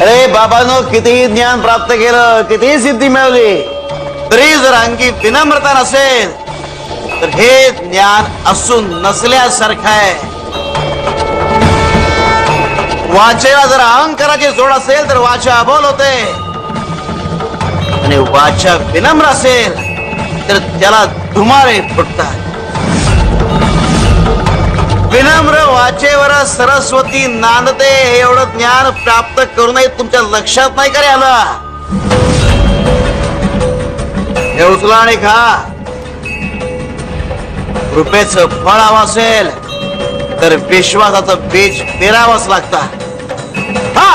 अरे बाबांनो, कितीही ज्ञान प्राप्त केलं, कितीही सिद्धी मिळवली, तरी जर अंगी विनम्रता नसेल तर हे ज्ञान असून नसल्यासारखं आहे. वाचेला जर अहंकाराची जोड असेल तर वाचा अबोल होते आणि वाचा विनम्र असेल तर त्याला धुमाळे फुटतात. विनम्र वाचेवर सरस्वती नांदते हे एवढं ज्ञान प्राप्त करूनही तुमच्या लक्षात नाही का रे आलं? हे उचला आणि खा. कृपेचं फळ हवं असेल तर विश्वासाचं बीज पेरावंच लागतं. हा